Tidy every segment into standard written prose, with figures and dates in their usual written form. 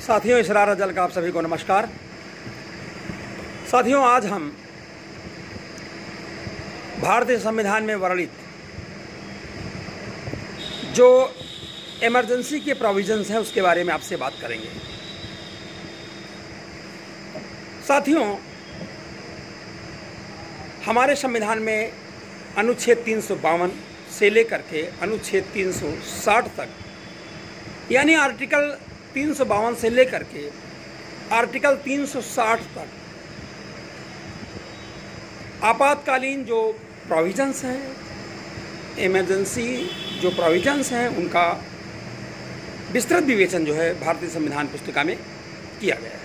साथियों, इसरार अजल का आप सभी को नमस्कार। साथियों, आज हम भारतीय संविधान में वर्णित जो इमरजेंसी के प्रोविजंस हैं उसके बारे में आपसे बात करेंगे। साथियों, हमारे संविधान में अनुच्छेद 352 से लेकर के अनुच्छेद 360 तक, यानी आर्टिकल 352 से लेकर के आर्टिकल 360 तक आपातकालीन जो प्रोविजंस हैं, इमरजेंसी जो प्रोविजंस हैं, उनका विस्तृत विवेचन जो है भारतीय संविधान पुस्तिका में किया गया है।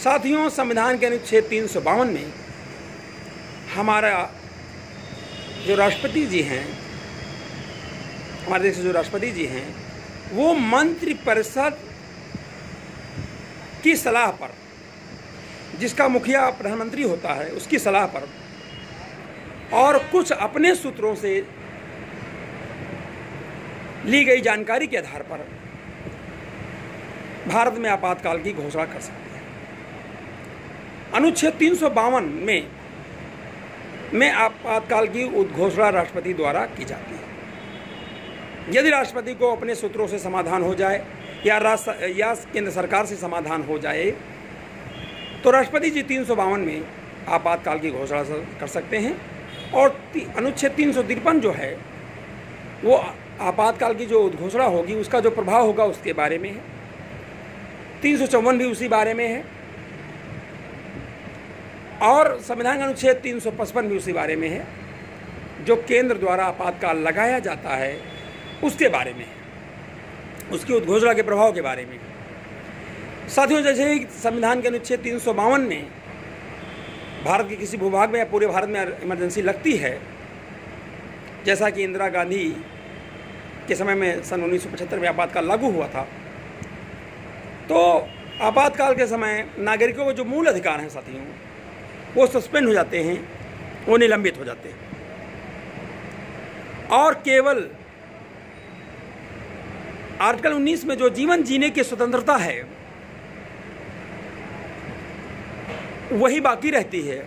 साथियों, संविधान के अनुच्छेद 352 में हमारा जो राष्ट्रपति जी हैं, हमारे देश के जो राष्ट्रपति जी हैं, वो मंत्रिपरिषद की सलाह पर, जिसका मुखिया प्रधानमंत्री होता है, उसकी सलाह पर और कुछ अपने सूत्रों से ली गई जानकारी के आधार पर भारत में आपातकाल की घोषणा कर सकते हैं। अनुच्छेद 352 में आपातकाल की उद्घोषणा राष्ट्रपति द्वारा की जाती है। यदि राष्ट्रपति को अपने सूत्रों से समाधान हो जाए या केंद्र सरकार से समाधान हो जाए तो राष्ट्रपति जी 352 में आपातकाल की घोषणा कर सकते हैं। और अनुच्छेद 353 जो है वो आपातकाल की जो उद्घोषणा होगी उसका जो प्रभाव होगा उसके बारे में है। 354 भी उसी बारे में है और संविधान का अनुच्छेद 355 भी उसी बारे में है। जो केंद्र द्वारा आपातकाल लगाया जाता है उसके बारे में, उसकी उद्घोषणा के प्रभाव के बारे में। साथियों, जैसे ही संविधान के अनुच्छेद 352 में भारत के किसी भूभाग में या पूरे भारत में इमरजेंसी लगती है, जैसा कि इंदिरा गांधी के समय में सन 1975 में आपातकाल लागू हुआ था, तो आपातकाल के समय नागरिकों के जो मूल अधिकार हैं साथियों, वो सस्पेंड हो जाते हैं, वो निलंबित हो जाते हैं और केवल आर्टिकल 19 में जो जीवन जीने की स्वतंत्रता है वही बाकी रहती है।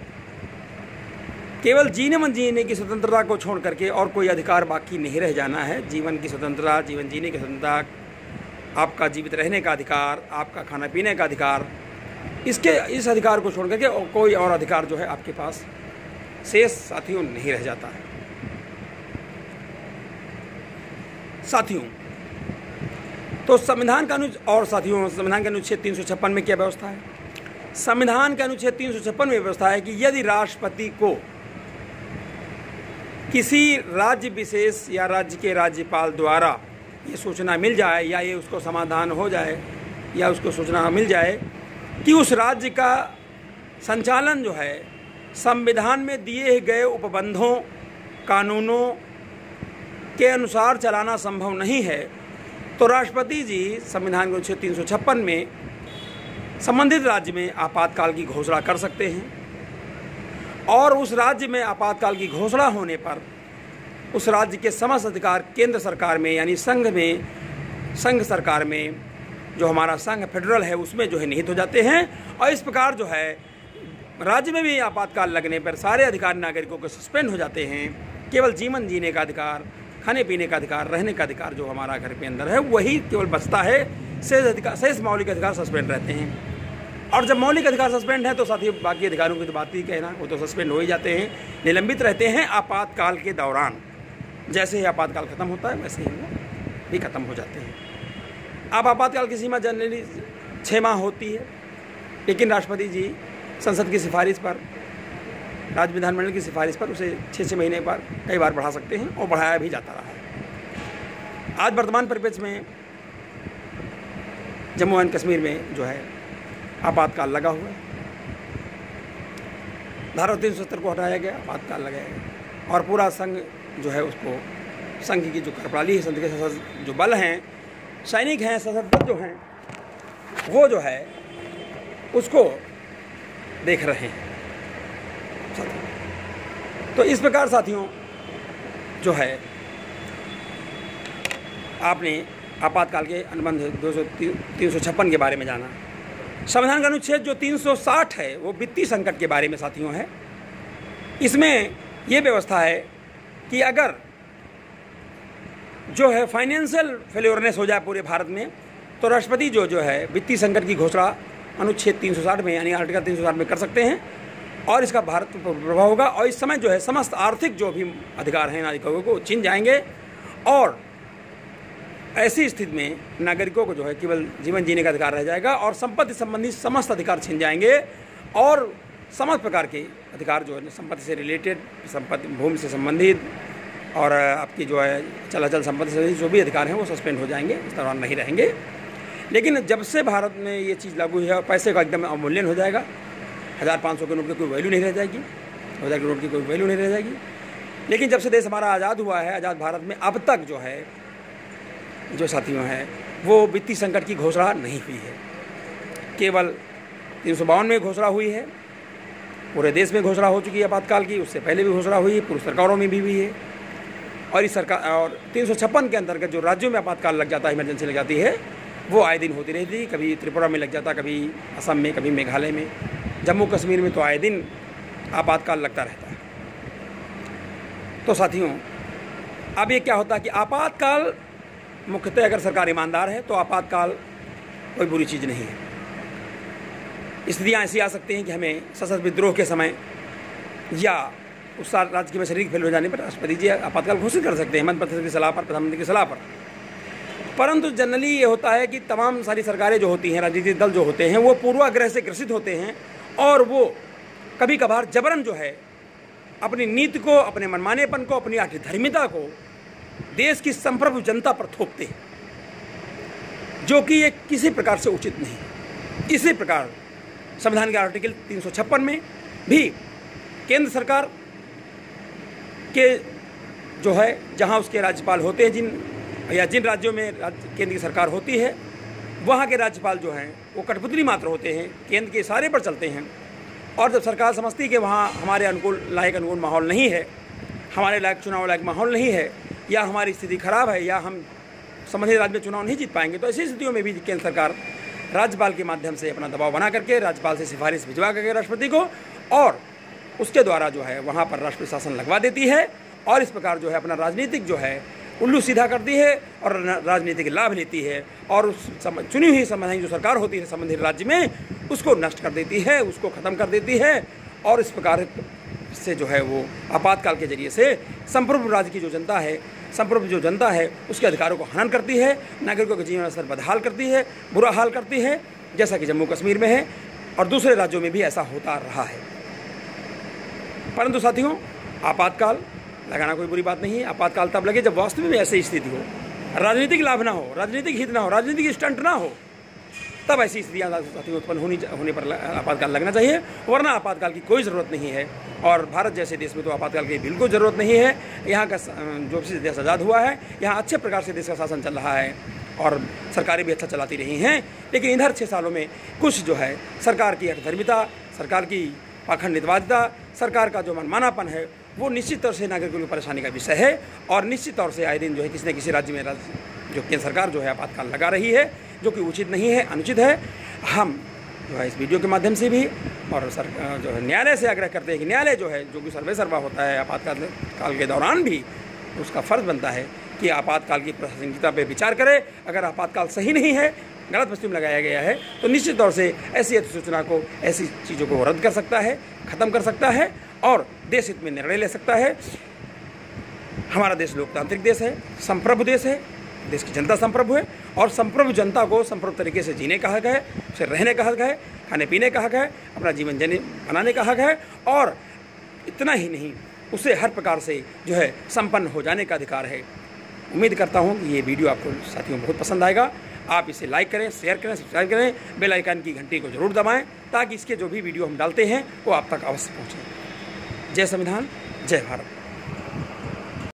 केवल जीने की स्वतंत्रता को छोड़ करके और कोई अधिकार बाकी नहीं रह जाना है। जीवन की स्वतंत्रता, जीवन जीने की स्वतंत्रता, आपका जीवित रहने का अधिकार, आपका खाना पीने का अधिकार, इस अधिकार को छोड़ करके और कोई और अधिकार जो है आपके पास शेष साथियों नहीं रह जाता है। साथियों, तो संविधान का संविधान के अनुच्छेद 356 में क्या व्यवस्था है? संविधान के अनुच्छेद 356 में व्यवस्था है कि यदि राष्ट्रपति को किसी राज्य विशेष या राज्य के राज्यपाल द्वारा ये सूचना मिल जाए या ये उसको समाधान हो जाए या उसको सूचना मिल जाए कि उस राज्य का संचालन जो है संविधान में दिए गए उपबंधों, कानूनों के अनुसार चलाना संभव नहीं है, तो राष्ट्रपति जी संविधान के अनुच्छेद 356 में संबंधित राज्य में आपातकाल की घोषणा कर सकते हैं और उस राज्य में आपातकाल की घोषणा होने पर उस राज्य के समस्त अधिकार केंद्र सरकार में, यानी संघ सरकार में, जो हमारा संघ फेडरल है, उसमें जो है निहित हो जाते हैं। और इस प्रकार जो है राज्य में भी आपातकाल लगने पर सारे अधिकार नागरिकों के सस्पेंड हो जाते हैं। केवल जीवन जीने का अधिकार, खाने पीने का अधिकार, रहने का अधिकार जो हमारा घर के अंदर है वही केवल बचता है। शेष मौलिक अधिकार सस्पेंड रहते हैं। और जब मौलिक अधिकार सस्पेंड है तो साथियों बाकी अधिकारों की तो बात ही कहना, वो तो सस्पेंड हो ही जाते हैं, निलंबित रहते हैं आपातकाल के दौरान। जैसे ही आपातकाल खत्म होता है वैसे ही वो भी खत्म हो जाते हैं। अब आपातकाल की सीमा जनरली 6 माह होती है, लेकिन राष्ट्रपति जी संसद की सिफारिश पर, राज्य विधानमंडल की सिफारिश पर उसे 6 महीने पर कई बार बढ़ा सकते हैं और बढ़ाया भी जाता रहा है। आज वर्तमान परिप्रेक्ष्य में जम्मू एंड कश्मीर में जो है आपातकाल लगा हुआ है। धारा 370 को हटाया गया, आपातकाल लगाया गया और पूरा संघ जो है उसको, संघ की जो कार्यप्रणाली है, संघ के सशस्त्र जो बल हैं, सैनिक हैं, सशस्त्र बल जो हैं, वो जो है उसको देख रहे हैं साथियों। तो इस प्रकार साथियों जो है आपने आपातकाल के अनुबंध 356 के बारे में जाना। संविधान का अनुच्छेद जो 360 है वो वित्तीय संकट के बारे में साथियों है। इसमें ये व्यवस्था है कि अगर जो है फाइनेंशियल फेल्योरनेस हो जाए पूरे भारत में, तो राष्ट्रपति जो है वित्तीय संकट की घोषणा अनुच्छेद 360 में यानी आर्टिकल 360 में कर सकते हैं और इसका भारत पर प्रभाव होगा। और इस समय जो है समस्त आर्थिक जो भी अधिकार हैं नागरिकों को छीन जाएंगे और ऐसी स्थिति में नागरिकों को जो है केवल जीवन जीने का अधिकार रह जाएगा और संपत्ति संबंधी समस्त अधिकार छीन जाएंगे और समस्त प्रकार के अधिकार जो है संपत्ति से रिलेटेड, संपत्ति भूमि से संबंधित और आपकी जो है चलाचल संपत्ति से जो भी अधिकार हैं वो सस्पेंड हो जाएंगे, इस दौरान नहीं रहेंगे। लेकिन जब से भारत में ये चीज़ लागू हुई है पैसे का एकदम अवमूल्यन हो जाएगा। 1500 के नोट की कोई वैल्यू नहीं रह जाएगी, 2000 के नोट की कोई वैल्यू नहीं रह जाएगी। लेकिन जब से देश हमारा आज़ाद हुआ है, आज़ाद भारत में अब तक जो है जो साथियों है वो वित्तीय संकट की घोषणा नहीं हुई है। केवल 352 में घोषणा हुई है, पूरे देश में घोषणा हो चुकी है आपातकाल की, उससे पहले भी घोषणा हुई है, पूर्व सरकारों में भी हुई है। और इस सरकार और 356 के अंतर्गत जो राज्यों में आपातकाल लग जाता है, इमरजेंसी लग जाती है, वो आए दिन होती रहती है। कभी त्रिपुरा में लग जाता, कभी असम में, कभी मेघालय में, जम्मू कश्मीर में तो आए दिन आपातकाल लगता रहता है। तो साथियों अब ये क्या होता है कि आपातकाल मुख्यतः अगर सरकार ईमानदार है तो आपातकाल कोई बुरी चीज़ नहीं है। स्थितियाँ ऐसी आ सकती हैं कि हमें सशस्त्र विद्रोह के समय या उस राज्य में शारीरिक फेल हो जाने पर राष्ट्रपति जी आपातकाल घोषित कर सकते हैं मंत्रिपरिषद की सलाह पर, प्रधानमंत्री की सलाह पर। परंतु जनरली ये होता है कि तमाम सारी सरकारें जो होती हैं, राजनीतिक दल जो होते हैं, वो पूर्वाग्रह से ग्रसित होते हैं और वो कभी कभार जबरन जो है अपनी नीति को, अपने मनमानेपन को, अपनी आठधर्मिता को देश की संप्रभु जनता पर थोपते हैं, जो कि ये किसी प्रकार से उचित नहीं। इसी प्रकार संविधान के आर्टिकल 356 में भी केंद्र सरकार के जो है जहां उसके राज्यपाल होते हैं, जिन राज्यों में केंद्र की सरकार होती है, वहां के राज्यपाल जो हैं वो कठपुतली मात्र होते हैं, केंद्र के इशारे पर चलते हैं। और जब सरकार समझती है कि वहाँ हमारे अनुकूल माहौल नहीं है, हमारे लायक चुनाव लायक माहौल नहीं है, या हमारी स्थिति खराब है, या हम संबंधित राज्य में चुनाव नहीं जीत पाएंगे, तो ऐसी स्थितियों में भी केंद्र सरकार राज्यपाल के माध्यम से अपना दबाव बना करके राज्यपाल से सिफारिश भिजवा करके राष्ट्रपति को और उसके द्वारा जो है वहाँ पर राष्ट्रपति शासन लगवा देती है और इस प्रकार जो है अपना राजनीतिक जो है उल्लू सीधा करती है और राजनीतिक लाभ लेती है और उस चुनी हुई संवैधानिक जो सरकार होती है संबंधित राज्य में उसको नष्ट कर देती है, उसको ख़त्म कर देती है और इस प्रकार से जो है वो आपातकाल के जरिए से संप्रभु राज्य की जो जनता है, संप्रभु जो जनता है उसके अधिकारों को हनन करती है, नागरिकों के जीवन स्तर बदहाल करती है, बुरा हाल करती है, जैसा कि जम्मू कश्मीर में है और दूसरे राज्यों में भी ऐसा होता रहा है। परंतु साथियों आपातकाल लगाना कोई बुरी बात नहीं है। आपातकाल तब लगे जब वास्तव में ऐसी स्थिति हो, राजनीतिक लाभ ना हो, राजनीतिक हित ना हो, राजनीतिक स्टंट ना हो, तब ऐसी स्थितियाँ साथियों उत्पन्न होने पर आपातकाल लगना चाहिए, वरना आपातकाल की कोई ज़रूरत नहीं है। और भारत जैसे देश में तो आपातकाल की बिल्कुल ज़रूरत नहीं है। यहाँ का जो भी देश आज़ाद हुआ है, यहाँ अच्छे प्रकार से देश का शासन चल रहा है और सरकारें भी अच्छा चलाती रही हैं। लेकिन इधर 6 सालों में कुछ जो है सरकार की अधर्मिता, सरकार की पाखंडितवादिता, सरकार का जो मनमानापन है वो निश्चित तौर से नागरिकों की परेशानी का विषय है और निश्चित तौर से आए दिन जो है किसी न किसी राज्य में जो केंद्र सरकार जो है आपातकाल लगा रही है, जो कि उचित नहीं है, अनुचित है। हम जो है इस वीडियो के माध्यम से भी और जो है न्यायालय से आग्रह करते हैं कि न्यायालय जो है जो कि सर्वे सर्वा होता है आपातकाल के दौरान भी उसका फ़र्ज़ बनता है कि आपातकाल की प्रासंगिकता पर विचार करे। अगर आपातकाल सही नहीं है, गलत परिस्थिति में लगाया गया है, तो निश्चित तौर से ऐसी अधिसूचना को, ऐसी चीज़ों को रद्द कर सकता है, ख़त्म कर सकता है और देश हित में निर्णय ले सकता है। हमारा देश लोकतांत्रिक देश है, संप्रभु देश है, देश की जनता संप्रभु है और संप्रभु जनता को संप्रभु तरीके से जीने का हक है, उसे रहने का हक है, खाने पीने का हक है, अपना जीवन बनाने का हक है और इतना ही नहीं, उसे हर प्रकार से जो है संपन्न हो जाने का अधिकार है। उम्मीद करता हूँ कि ये वीडियो आपको साथियों बहुत पसंद आएगा। आप इसे लाइक करें, शेयर करें, सब्सक्राइब करें, बेल आइकन की घंटी को जरूर दबाएं ताकि इसके जो भी वीडियो हम डालते हैं वो आप तक अवश्य पहुँचें। जय संविधान, जय भारत।